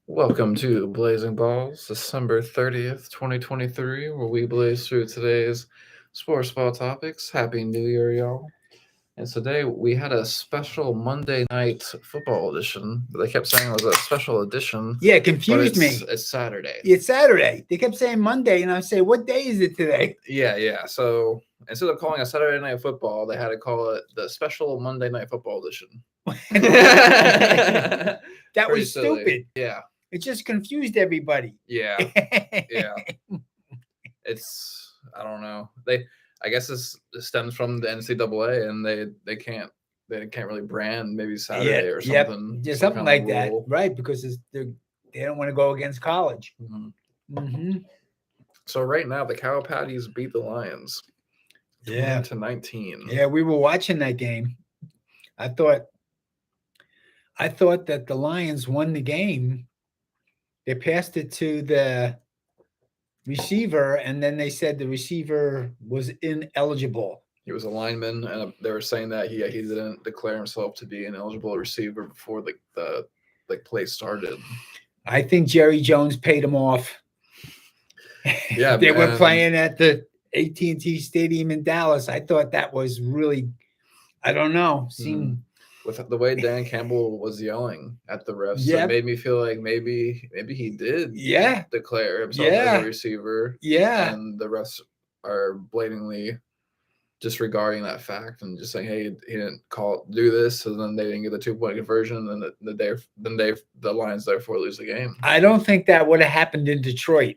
Welcome to Blazing Balls, December 30th, 2023, where we blaze through today's sports ball topics. Happy New Year, y'all. And today we had a special Monday night football edition. They kept saying it was a special edition, Yeah, it but confused me. it's Saturday. It's Saturday. They kept saying Monday, and I say, "What day is it today?" Yeah. So instead of calling it Saturday Night Football, they had to call it the special Monday Night Football edition. That Pretty was silly. stupid. Yeah. It just confused everybody. Yeah. It's I don't know. I guess it stems from the NCAA, and they can't really brand maybe Saturday or something. Yeah, some something kind of like that, rule. right? Because they don't want to go against college. Mhm. Mm-hmm. So right now the Cow Patties beat the Lions, Yeah, 20-19. yeah. We were watching that game. I thought that the Lions won the game. They passed it to the receiver, and then they said the receiver was ineligible. He was a lineman, and they were saying that he didn't declare himself to be an eligible receiver before the play started. I think Jerry Jones paid him off. Yeah, They were man. playing at the AT&T Stadium in Dallas. I thought that was really, I don't know, seemed. With the way Dan Campbell was yelling at the refs, Yep. it made me feel like maybe he did Yeah. declare himself as Yeah. a receiver, Yeah. and the refs are blatantly disregarding that fact and just saying, "Hey, he didn't do this," so then they didn't get the 2-point conversion, and the Lions therefore lose the game. I don't think that would have happened in Detroit.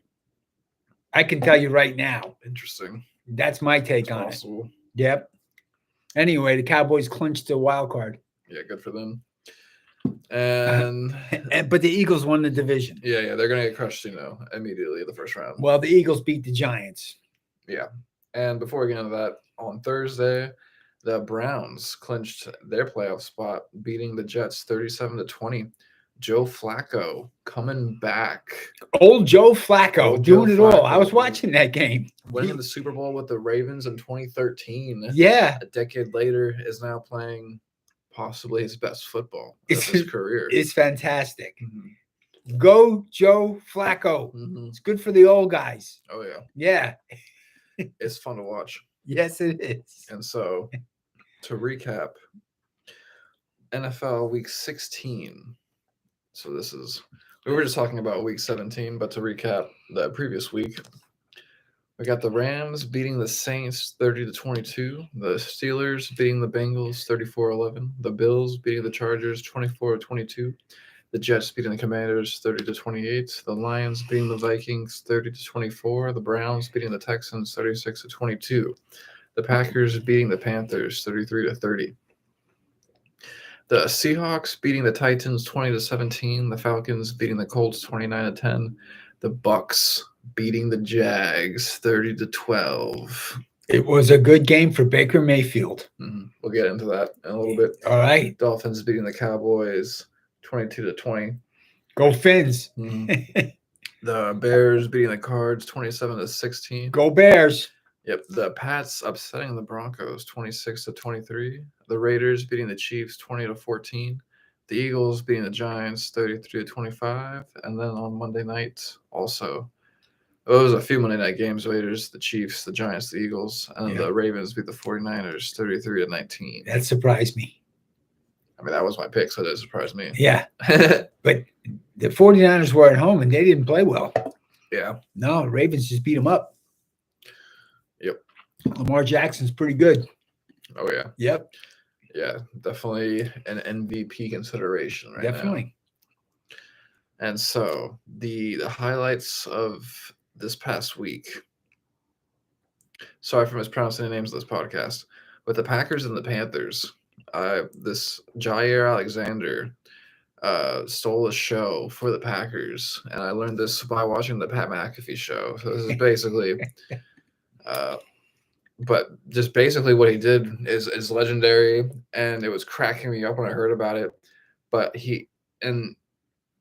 I can tell you right now. Interesting. That's my take on Possible. it. Yep. Anyway, the Cowboys clinched the wild card. Yeah, good for them. And but the Eagles won the division. Yeah, they're gonna get crushed, immediately in the first round. Well, the Eagles beat the Giants. Yeah. And before we get into that, on Thursday, the Browns clinched their playoff spot, beating the Jets 37-20. Joe Flacco coming back. Old Joe Flacco doing it all. I was watching that game. Winning the Super Bowl with the Ravens in 2013. Yeah. A decade later, is now playing possibly his best football of his career. It's fantastic. Mm-hmm. Go Joe Flacco. Mm-hmm. It's good for the old guys. Oh, yeah. Yeah. It's fun to watch. Yes, it is. And so, to recap, NFL Week 16. So we were just talking about Week 17, but to recap the previous week, we got the Rams beating the Saints 30-22, the Steelers beating the Bengals 34-11, the Bills beating the Chargers 24-22, the Jets beating the Commanders 30-28, the Lions beating the Vikings 30-24, the Browns beating the Texans 36-22, the Packers beating the Panthers 33-30. The Seahawks beating the Titans 20-17, the Falcons beating the Colts 29-10, the Bucks beating the Jags 30-12. It was a good game for Baker Mayfield. Mm-hmm. We'll get into that in a little bit. All right. Dolphins beating the Cowboys 22-20. Go Fins. Mm-hmm. The Bears beating the Cards 27-16. Go Bears. Yep, the Pats upsetting the Broncos 26-23. The Raiders beating the Chiefs 20-14. The Eagles beating the Giants 33-25. And then on Monday night, also, it was a few Monday night games. Raiders, the Chiefs, the Giants, the Eagles, and then the Ravens beat the 49ers 33-19. That surprised me. I mean, that was my pick, so that surprised me. Yeah. But the 49ers were at home, and they didn't play well. Yeah. No, the Ravens just beat them up. Yep. Lamar Jackson's pretty good. Oh, yeah. Yep. Yeah, definitely an MVP consideration right now. Definitely. And so the highlights of this past week. Sorry for mispronouncing the names of this podcast. With the Packers and the Panthers, this Jair Alexander stole a show for the Packers, and I learned this by watching the Pat McAfee show. So this is basically, but just basically what he did is legendary, and it was cracking me up when I heard about it. But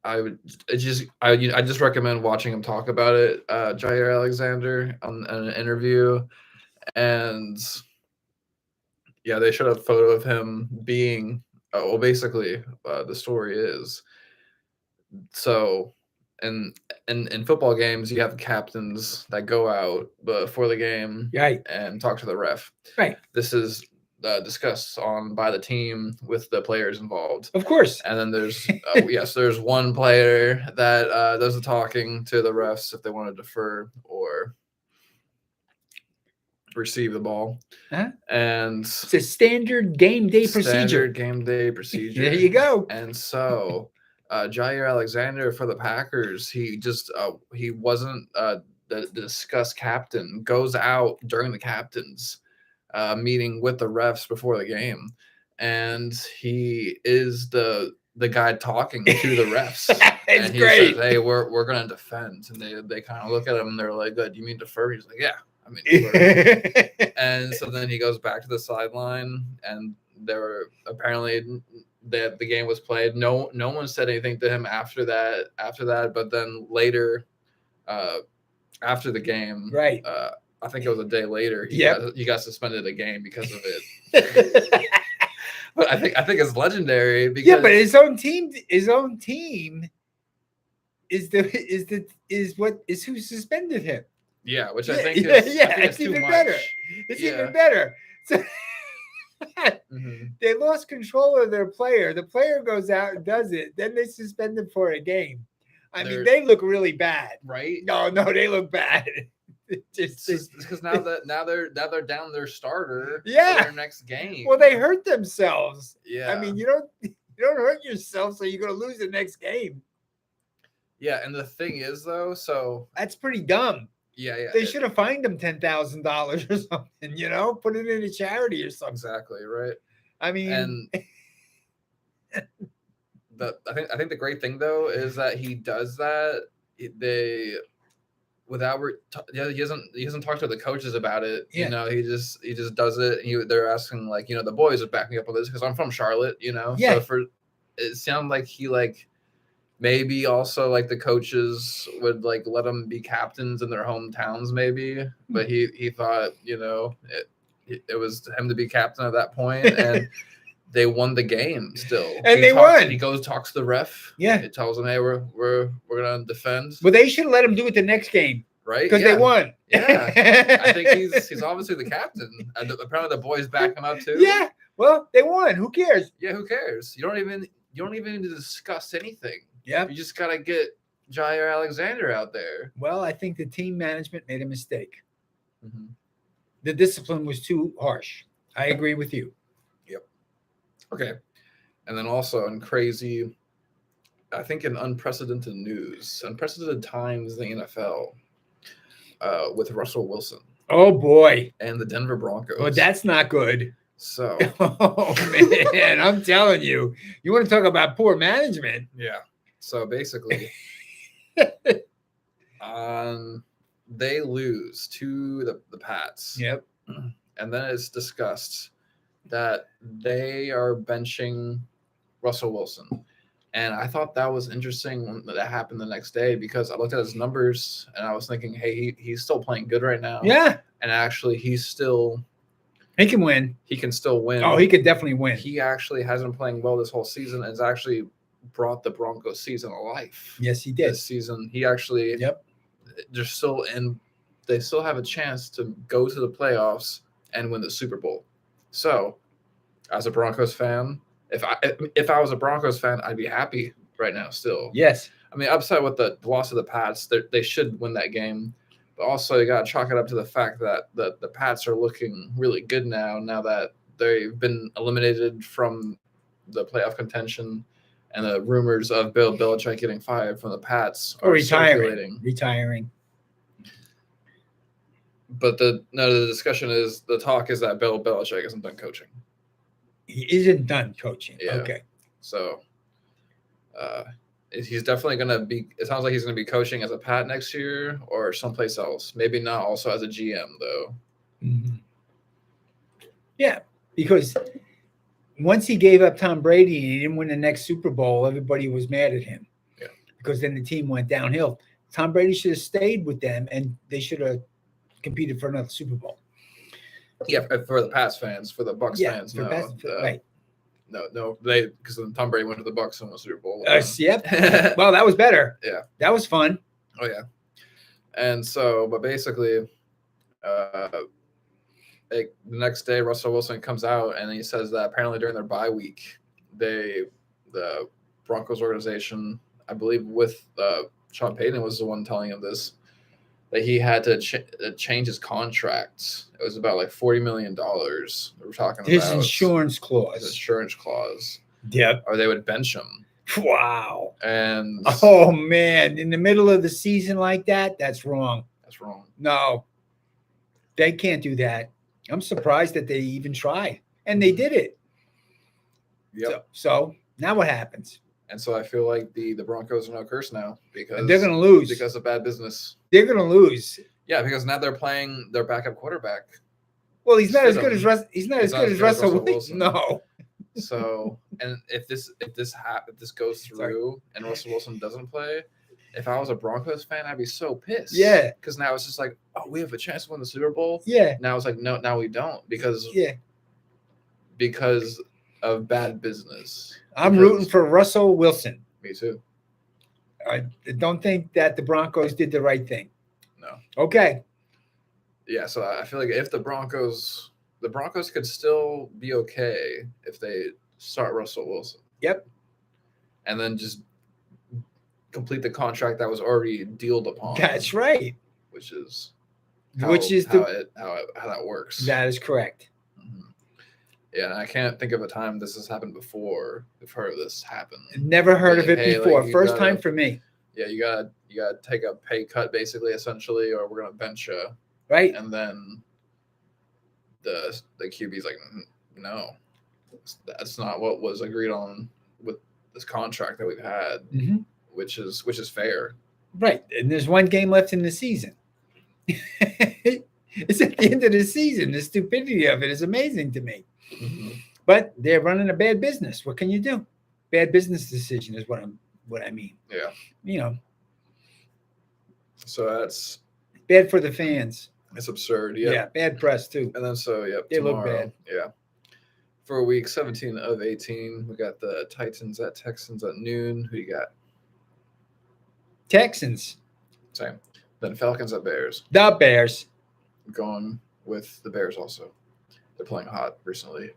I just recommend watching him talk about it. Jair Alexander on an interview, and yeah, they showed a photo of him being. Well, basically, the story is. So and in football games, you have captains that go out before the game Right. and talk to the ref. Right. This is discussed on by the team with the players involved. Of course. And then there's yes, there's one player that does the talking to the refs if they want to defer or receive the ball. Uh-huh. And it's a standard game day procedure. Standard game day procedure. There you go. And so Jair Alexander for the Packers, he just he wasn't the discussed captain, goes out during the captain's meeting with the refs before the game, and he is the guy talking to the refs. It's and he great. says, "Hey, we're gonna defend," and they kind of look at him and they're like, "Good, you mean defer?" He's like, "Yeah, I mean defer." And so then he goes back to the sideline, and there were apparently that the game was played. No one said anything to him after that. But then later, after the game, right? I think it was a day later. He got suspended a game because of it. But I think it's legendary because but his own team is who suspended him. Yeah, which I think it's even better. It's even better. So they lost control of their player. The player goes out and does it. Then they suspend him for a game. I mean, they look really bad, right? No, they look bad. Just because now they're down their starter. For their next game. Well, they hurt themselves. Yeah. I mean, you don't hurt yourself, so you're going to lose the next game. Yeah, and the thing is, though, so that's pretty dumb. Yeah. They should have fined him $10,000 or something. Put it in a charity or something. Exactly right. I mean, and I think the great thing though is that he does that. He hasn't talked to the coaches about it. Yeah. He just does it. They're asking like, the boys are backing up on this because I'm from Charlotte. Yeah. So it sounded like he like. Maybe also like the coaches would like let them be captains in their hometowns, maybe. But he thought, it was him to be captain at that point, and they won the game still. And they won. He goes talks to the ref. Yeah, it tells him, hey, we're gonna defend. Well, they should let him do it the next game, right? Because they won. Yeah, I think he's obviously the captain. And apparently the boys back him up too. Yeah, well, they won. Who cares? Yeah, who cares? You don't even need to discuss anything. Yeah, you just gotta get Jair Alexander out there. Well, I think the team management made a mistake. Mm-hmm. The discipline was too harsh. I agree with you. Yep. Okay. And then also in crazy, I think in unprecedented times in the NFL, with Russell Wilson. Oh boy. And the Denver Broncos. Well, that's not good. So. Oh man, I'm telling you. You want to talk about poor management? Yeah. So basically, they lose to the Pats. Yep. And then it's discussed that they are benching Russell Wilson. And I thought that was interesting when that happened the next day because I looked at his numbers and I was thinking, hey, he's still playing good right now. Yeah. And actually, he can win. He can still win. Oh, he could definitely win. He actually has been playing well this whole season and has actually brought the Broncos season to life. Yes, he did. This season, he actually. Yep. They still have a chance to go to the playoffs and win the Super Bowl. So, as a Broncos fan, if I was a Broncos fan, I'd be happy right now still. Yes. I mean, upset with the loss of the Pats, they should win that game. But also, you got to chalk it up to the fact that the Pats are looking really good now that they've been eliminated from the playoff contention. And the rumors of Bill Belichick getting fired from the Pats are retiring. But the discussion is the talk is that Bill Belichick isn't done coaching. He isn't done coaching. Yeah. Okay. So he's definitely going to be. It sounds like he's going to be coaching as a Pat next year or someplace else. Maybe not also as a GM though. Mm-hmm. Yeah, because once he gave up Tom Brady and he didn't win the next Super Bowl, everybody was mad at him. Yeah. Because then the team went downhill. Tom Brady should have stayed with them and they should have competed for another Super Bowl. Yeah, for the Pats fans, for the Bucs fans, no. right. No, they because then Tom Brady went to the Bucks and won the Super Bowl. with them. Yep. Well, that was better. Yeah. That was fun. Oh yeah, and so, but basically, the next day, Russell Wilson comes out and he says that apparently during their bye week, the Broncos organization, I believe, with Sean Payton was the one telling him this, that he had to change his contract. It was about like $40 million. We're talking His about insurance his clause. insurance clause, Yep. or they would bench him. Wow. And Oh man, in the middle of the season like that, that's wrong. that's wrong. No, they can't do that. I'm surprised that they even tried, and they did it. Yep. So now what happens? And so I feel like the Broncos are no curse now because They're going to lose. because of bad business. They're going to lose. Yeah, because now they're playing their backup quarterback. Well, he's not as Sit good him. as Russ. He's not as good as Russell Wilson. No. So, and if this goes through and Russell Wilson doesn't play, if I was a Broncos fan, I'd be so pissed. Yeah. Because now it's just like, oh, we have a chance to win the Super Bowl. Yeah. Now it's like, no, now we don't because Yeah. of bad business. I'm Because- rooting for Russell Wilson. Me too. I don't think that the Broncos did the right thing. No. Okay. Yeah, so I feel like if the Broncos could still be okay if they start Russell Wilson. Yep. And then just complete the contract that was already dealed upon. That's right. Which is How how that works. That is correct. Mhm. Yeah, and I can't think of a time this has happened before. I've heard of this happen. Never heard of it Hey, like, before. you First gotta- time for me. Yeah, you gotta take a pay cut basically, essentially, or we're gonna bench you. Right? And then the QB's like, no, that's not what was agreed on with this contract that we've had, Mhm. which is fair. Right. And there's one game left in the season. It's at the end of the season. The stupidity of it is amazing to me. But they're running a bad business. What can you do? Bad business decision is what I mean. Yeah. You know, So that's bad for the fans. it's absurd. Yeah. Yeah, bad press too. And then so They look tomorrow, bad. Yeah. For week 17 of 18, we got the Titans at Texans at noon. Who you got? Texans, Same. Then Falcons at Bears. the Bears, Going with the Bears also. They're playing hot recently.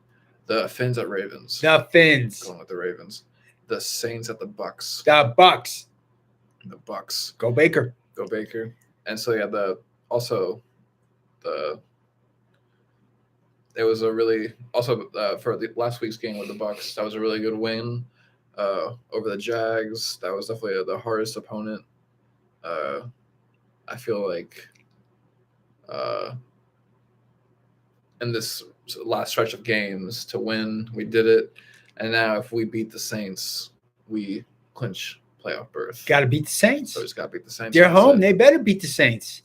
The Finns at Ravens. the Finns, Going with the Ravens. The Saints at the Bucks. the Bucks. The Bucks. Go Baker. Go Baker. And so yeah, it was a really for the last week's game with the Bucks. That was a really good win over the Jags. That was definitely the hardest opponent. I feel like in this last stretch of games to win, we did it. And now if we beat the Saints, we clinch playoff berth. Got to beat the Saints. So we just got to beat the Saints. They're and that's home. it. They better beat the Saints.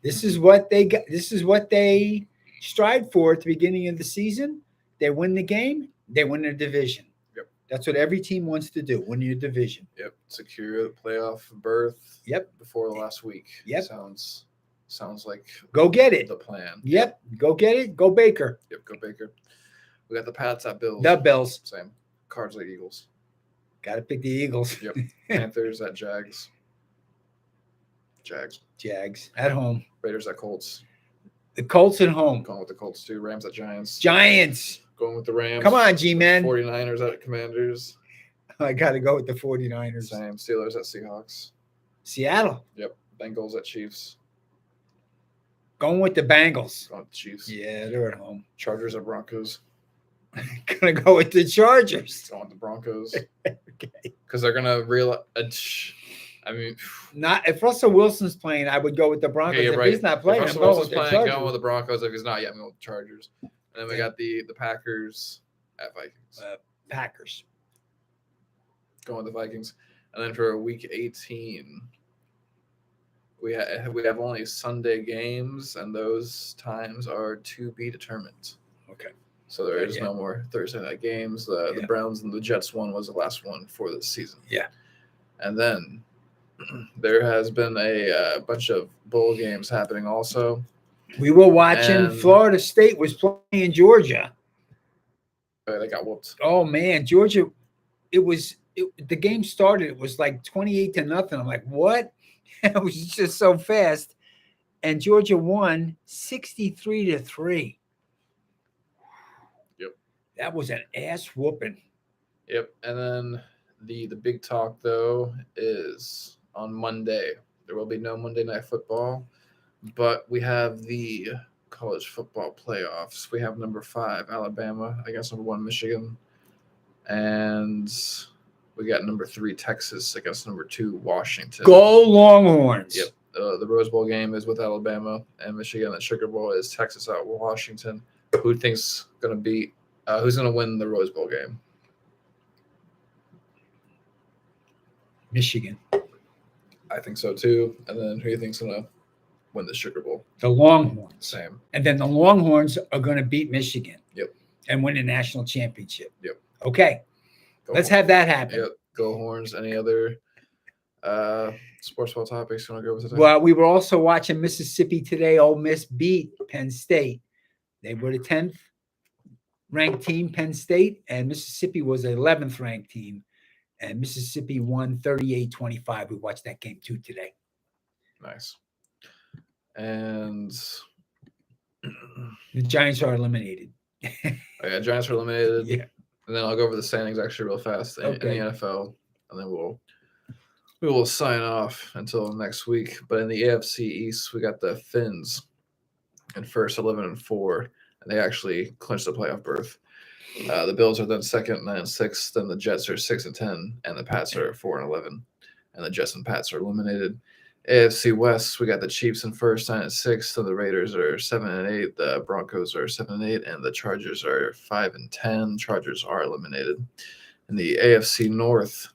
This is what they got. This is what they strive for at the beginning of the season. They win the game. They win their division. Yep. That's what every team wants to do. Win your division. Yep, secure the playoff berth. Yep. Before the last week. Yep. Sounds like Go get it. the plan. Yep. Go get it. Go Baker. Yep. Go Baker. We got the Pats at Bills. The Bills. Same. Cards at Eagles. Got to pick the Eagles. Yep. Panthers at Jags. Jags. Jags at home. Raiders at Colts. The Colts at home. Going with the Colts too. Rams at Giants. Giants. Going with the Rams. Come on, G-Man. 49ers at Commanders. I got to go with the 49ers. Same. Steelers at Seahawks. Seattle. Yep. Bengals at Chiefs. Going with the Bengals. Going with the Chiefs. Yeah, they're at home. Chargers at Broncos. Gonna go with the Chargers. Going with the Broncos. Okay. Because they're gonna realize. I mean, Not if Russell Wilson's playing, I would go with the Broncos. okay, if right. he's not If playing, I'm Russell going Wilson's with the playing, Chargers. going with the Broncos. If he's not, yeah, I'm going with the Chargers. And then we got the Packers at Vikings. Packers. Going with the Vikings. And then for week 18, we have only Sunday games, and those times are to be determined. Okay. So there is Yeah. no more Thursday night games. The Yeah. Browns and the Jets one was the last one for the season. Yeah. And then there has been a bunch of bowl games happening also. We were watching And- Florida State was playing Georgia. They got whooped. Oh man, Georgia! The game started. It was like 28-0. I'm like, what? It was just so fast, and Georgia won 63-3. Yep. That was an ass whooping. Yep. And then the big talk though is on Monday. There will be no Monday Night Football, but we have the college football playoffs. We have number 5 Alabama against number 1 Michigan, and we got number 3 Texas against number 2 Washington. Go Longhorns! Yep. The Rose Bowl game is with Alabama and Michigan. The Sugar Bowl is Texas at Washington. Who think's going to beat? Who's going to win the Rose Bowl game? Michigan. I think so too. And then who do you think's going to win the Sugar Bowl? The Longhorns. Same. And then the Longhorns are going to beat Michigan. Yep. And win a national championship. Yep. Okay. Go Let's Horns. have that happen. Yep. Go Horns. Any other sports ball topics you want to go over today? Well, we were also watching Mississippi today. Ole Miss beat Penn State. They were the 10th ranked team, Penn State, and Mississippi was the 11th ranked team. And Mississippi won 38-25. We watched that game too today. Nice. And The Giants are eliminated. yeah, Giants are eliminated. Yeah. And then I'll go over the standings actually real fast in Okay. the NFL, and then we will sign off until next week. But in the AFC East, we got the Finns in first, 11-4, and they actually clinched the playoff berth. The Bills are then second, 9-6. Then the Jets are 6-10, and the Pats are 4-11, and the Jets and Pats are eliminated. AFC West, we got the Chiefs in first, 9-6. Then the Raiders are 7-8. The Broncos are 7-8, and the Chargers are 5-10. Chargers are eliminated. In the AFC North,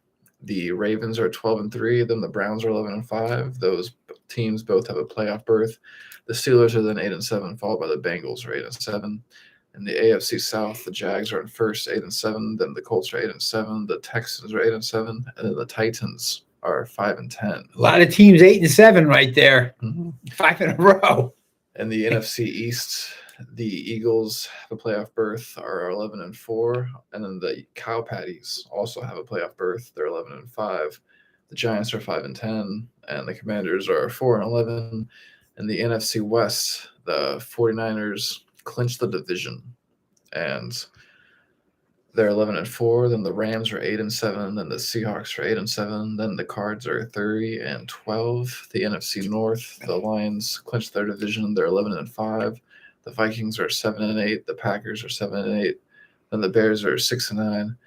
the Ravens are 12-3. Then the Browns are 11-5. Those teams both have a playoff berth. The Steelers are then 8-7, followed by the Bengals are 8-7. In the AFC South, the Jags are in first, 8-7. Then the Colts are 8-7. The Texans are 8-7, and then the Titans are 5-10. A lot of teams 8-7 right there. Mm-hmm. 5 in a row. In the NFC East, the Eagles have a playoff berth, are 11-4, and then the Cow Patties also have a playoff berth. They're 11-5. The Giants are 5-10, and the Commanders are 4-11. In the NFC West, the 49ers clinched the division, and they're 11-4. Then the Rams are 8-7. Then the Seahawks are 8-7. Then the Cards are 30-12. The NFC North, the Lions clinched their division. They're 11-5. The Vikings are 7-8. The Packers are 7-8. Then the Bears are 6-9.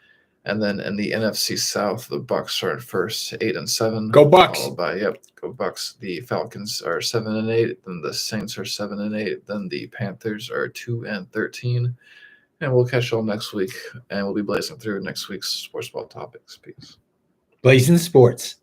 And then in the NFC South, the Bucks are in first, 8-7. Go Bucks. Followed by go Bucks. The Falcons are 7-8. Then the Saints are 7-8. Then the Panthers are 2-13. And we'll catch y'all next week, and we'll be blazing through next week's sports ball topics. Peace. Blazing Sports.